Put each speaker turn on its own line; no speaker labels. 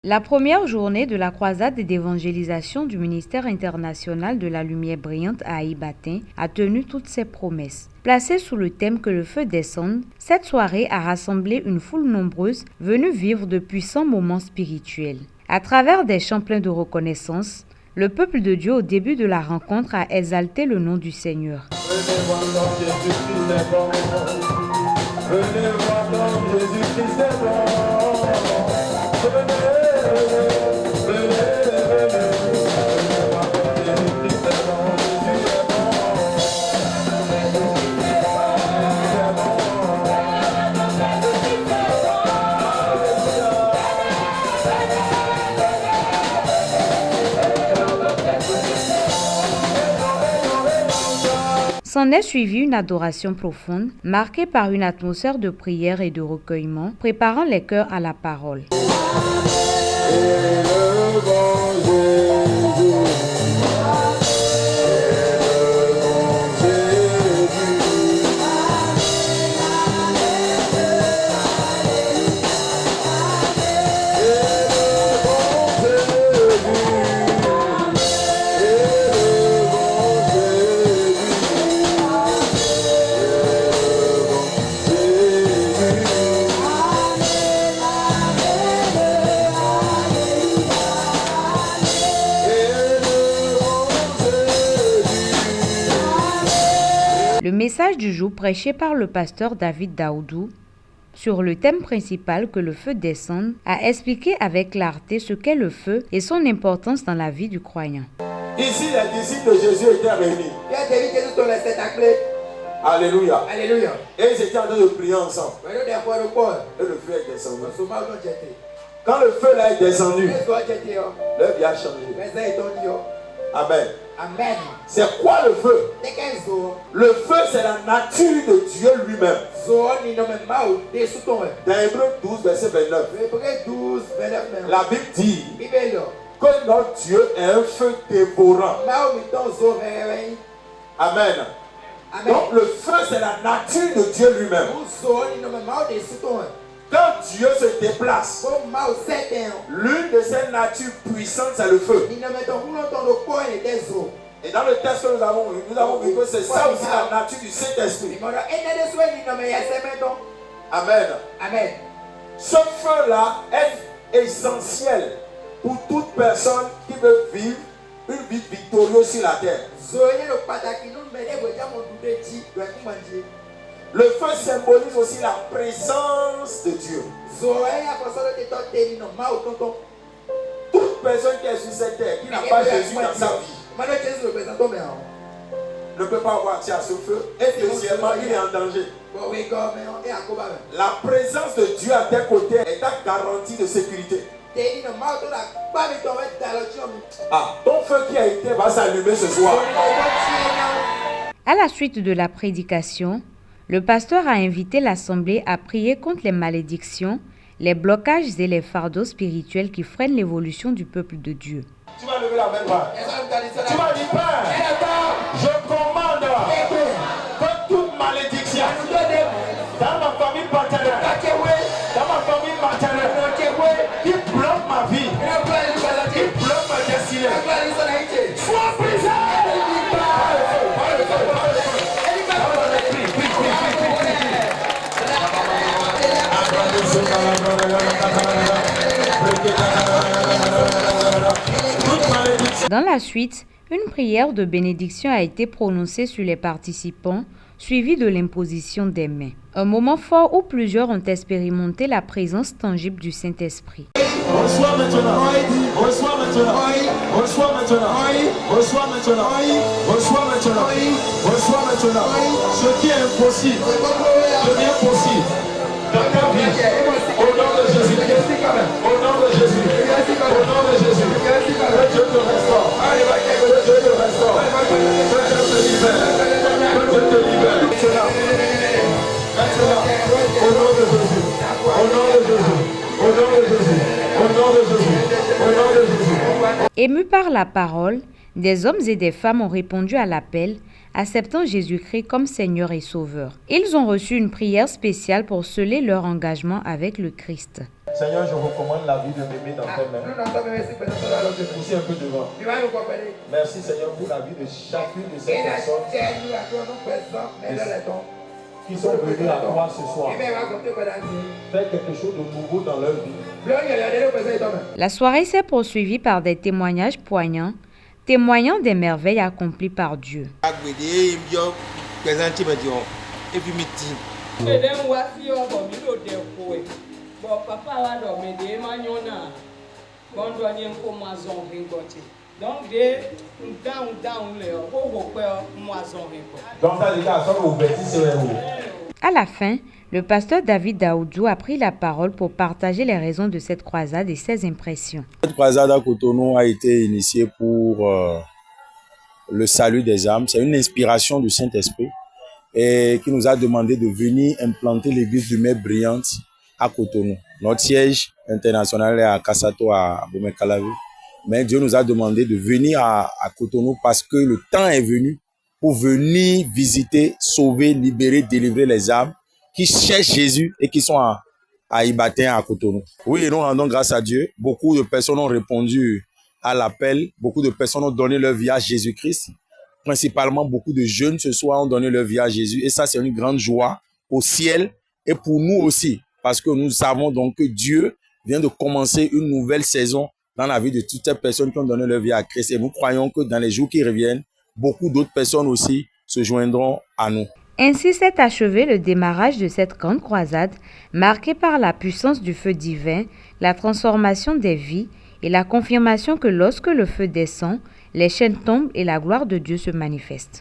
La première journée de la croisade d'évangélisation du ministère international de la lumière brillante à Ibatin a tenu toutes ses promesses. Placée sous le thème que le feu descende, cette soirée a rassemblé une foule nombreuse venue vivre de puissants moments spirituels. À travers des chants pleins de reconnaissance, le peuple de Dieu au début de la rencontre a exalté le nom du Seigneur.
Venez voir donc Jésus-Christ est bon. Venez voir donc Jésus-Christ est bon. Venez.
S'en est suivie une adoration profonde, marquée par une atmosphère de prière et de recueillement, préparant les cœurs à la parole. Le message du jour prêché par le pasteur David Daoudou sur le thème principal que le feu descende a expliqué avec clarté ce qu'est le feu et son importance dans la vie du croyant.
Ici, les disciples de Jésus étaient réunis. Alléluia.
Alléluia.
Et ils étaient en train de prier ensemble. Et le feu est descendu. Quand le feu là est descendu, leur vie a changé. Amen.
Amen.
C'est quoi le feu? Le feu, c'est la nature de Dieu lui-même. Dans Hébreux 12, verset 29, la Bible dit que notre Dieu est un feu dévorant. Amen. Donc le feu, c'est la nature de Dieu lui-même. Quand Dieu se déplace, l'une de ses natures puissantes, c'est le feu. Et dans le texte que nous avons vu que c'est ça aussi la nature du Saint-Esprit. Amen.
Amen.
Ce feu-là est essentiel pour toute personne qui veut vivre une vie victorieuse sur la terre. Le feu symbolise aussi la présence de Dieu. Toute personne qui est sur cette terre, qui n'a pas Jésus dans sa vie, ne peut pas avoir accès à ce feu. Et deuxièmement, il est en danger. La présence de Dieu à tes côtés est ta garantie de sécurité. Ah, ton feu qui a été va s'allumer ce soir.
À la suite de la prédication, le pasteur a invité l'assemblée à prier contre les malédictions, les blocages et les fardeaux spirituels qui freinent l'évolution du peuple de Dieu.
Tu vas lever la main droite. Tu vas dire, Père, je commande que toute malédiction dans ma famille paternelle, qui bloque ma vie, qui bloque ma destinée, soit brisée.
Dans la suite, une prière de bénédiction a été prononcée sur les participants, suivie de l'imposition des mains. Un moment fort où plusieurs ont expérimenté la présence tangible du Saint-Esprit.
Reçois maintenant, reçois maintenant, reçois maintenant, reçois maintenant, reçois maintenant, reçois maintenant. Ce qui est impossible devient possible dans ta vie. Au nom de Jésus, au nom de Jésus, au nom de Jésus, que Dieu te restaure, que Dieu te restaure, que Dieu te libère, que Dieu te libère. Maintenant, au nom de Jésus, au nom de Jésus, au nom de Jésus, au nom de Jésus, au nom de Jésus.
Émus par la parole, des hommes et des femmes ont répondu à l'appel, acceptant Jésus-Christ comme Seigneur et Sauveur. Ils ont reçu une prière spéciale pour sceller leur engagement avec le Christ.
Seigneur, je recommande la vie de Mémé dans tes mains. Poussez un peu devant. Merci Seigneur pour la vie de chacune de ces personnes qui sont venues à toi ce soir. Fais quelque chose de nouveau dans leur vie.
La soirée s'est poursuivie par des témoignages poignants, témoignant des merveilles accomplies par Dieu. À la fin, le pasteur David Daoudou a pris la parole pour partager les raisons de cette croisade et ses impressions.
Cette croisade à Cotonou a été initiée pour le salut des âmes. C'est une inspiration du Saint-Esprit et qui nous a demandé de venir implanter l'église Lumière Brillante à Cotonou. Notre siège international est à Kassato, à Bomekalavi. Mais Dieu nous a demandé de venir à Cotonou parce que le temps est venu pour venir visiter, sauver, libérer, délivrer les âmes qui cherchent Jésus et qui sont à Ibaten, à Cotonou. Oui, et nous rendons grâce à Dieu. Beaucoup de personnes ont répondu à l'appel. Beaucoup de personnes ont donné leur vie à Jésus-Christ. Principalement, beaucoup de jeunes ce soir ont donné leur vie à Jésus. Et ça, c'est une grande joie au ciel et pour nous aussi. Parce que nous savons donc que Dieu vient de commencer une nouvelle saison dans la vie de toutes ces personnes qui ont donné leur vie à Christ. Et nous croyons que dans les jours qui reviennent, beaucoup d'autres personnes aussi se joindront à nous.
Ainsi s'est achevé le démarrage de cette grande croisade, marquée par la puissance du feu divin, la transformation des vies et la confirmation que lorsque le feu descend, les chaînes tombent et la gloire de Dieu se manifeste.